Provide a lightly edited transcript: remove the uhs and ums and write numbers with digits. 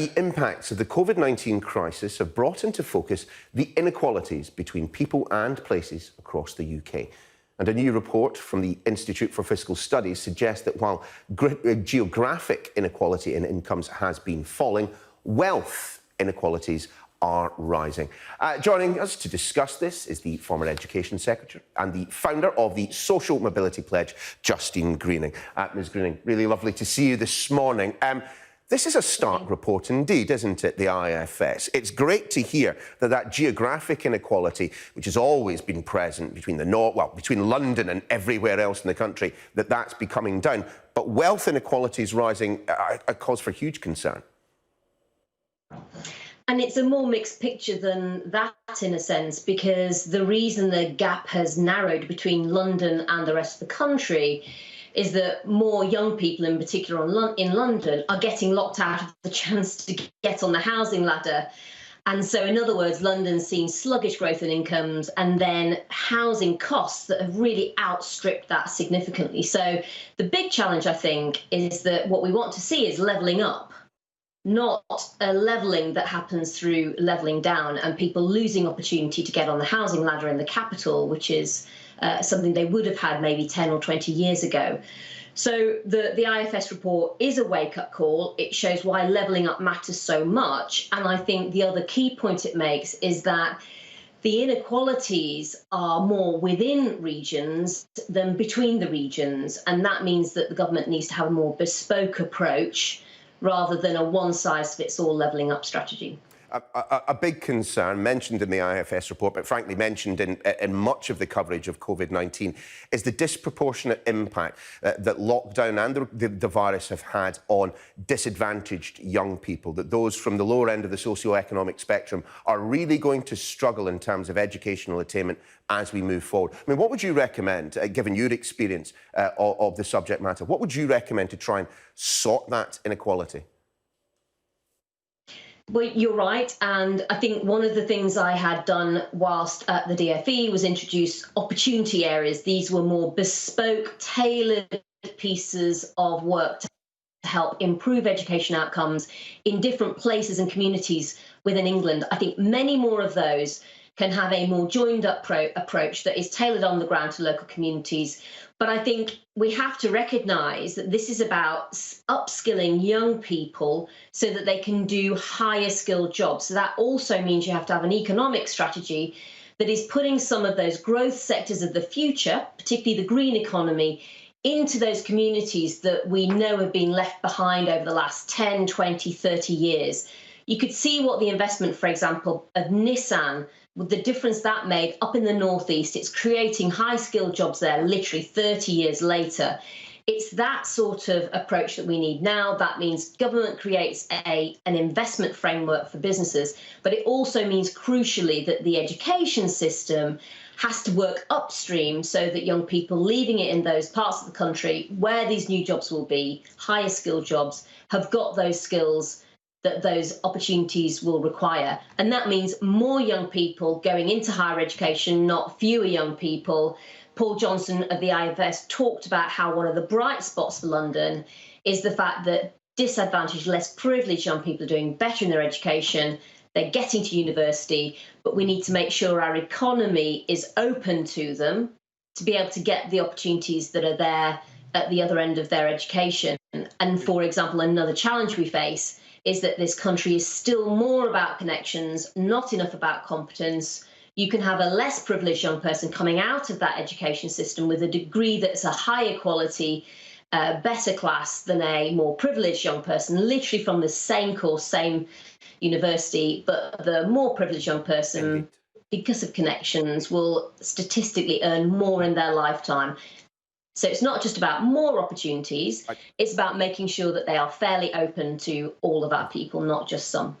The impacts of the COVID-19 crisis have brought into focus the inequalities between people and places across the UK. And a new report from the Institute for Fiscal Studies suggests that while geographic inequality in incomes has been falling, wealth inequalities are rising. Joining us to discuss this is the former Education Secretary and the founder of the Social Mobility Pledge, Justine Greening. Ms Greening, really lovely to see you this morning. This is a stark report indeed, isn't it, the IFS? It's great to hear that geographic inequality, which has always been present between the north, well, between London and everywhere else in the country, that's becoming down. But wealth inequality is rising, a cause for huge concern. And it's a more mixed picture than that, in a sense, because the reason the gap has narrowed between London and the rest of the country is that more young people, in particular in London, are getting locked out of the chance to get on the housing ladder. And so, in other words, London's seen sluggish growth in incomes and then housing costs that have really outstripped that significantly. So the big challenge, I think, is that what we want to see is levelling up, not a levelling that happens through levelling down and people losing opportunity to get on the housing ladder in the capital, which is something they would have had maybe 10 or 20 years ago. So the IFS report is a wake-up call. It shows why levelling up matters so much. And I think the other key point it makes is that the inequalities are more within regions than between the regions. And that means that the government needs to have a more bespoke approach rather than a one-size-fits-all levelling up strategy. A big concern mentioned in the IFS report, but frankly mentioned in much of the coverage of COVID-19, is the disproportionate impact that lockdown and the virus have had on disadvantaged young people, that those from the lower end of the socio-economic spectrum are really going to struggle in terms of educational attainment as we move forward. I mean, what would you recommend, given your experience of the subject matter, what would you recommend to try and sort that inequality? Well, you're right. And I think one of the things I had done whilst at the DfE was introduce opportunity areas. These were more bespoke, tailored pieces of work to help improve education outcomes in different places and communities within England. I think many more of those can have a more joined up approach that is tailored on the ground to local communities. But I think we have to recognise that this is about upskilling young people so that they can do higher skilled jobs. So that also means you have to have an economic strategy that is putting some of those growth sectors of the future, particularly the green economy, into those communities that we know have been left behind over the last 10, 20, 30 years. You could see what the investment, for example, of Nissan, with the difference that made up in the northeast. It's creating high-skilled jobs there literally 30 years later. It's that sort of approach that we need now. That means government creates an investment framework for businesses, but it also means, crucially, that the education system has to work upstream so that young people leaving it in those parts of the country where these new jobs will be, higher skilled jobs, have got those skills that those opportunities will require. And that means more young people going into higher education, not fewer young people. Paul Johnson of the IFS talked about how one of the bright spots for London is the fact that disadvantaged, less privileged young people are doing better in their education. They're getting to university, but we need to make sure our economy is open to them to be able to get the opportunities that are there at the other end of their education. And for example, another challenge we face is that this country is still more about connections, not enough about competence. You can have a less privileged young person coming out of that education system with a degree that's a higher quality, better class than a more privileged young person, literally from the same course, same university, but the more privileged young person, because of connections, will statistically earn more in their lifetime. So it's not just about more opportunities, it's about making sure that they are fairly open to all of our people, not just some.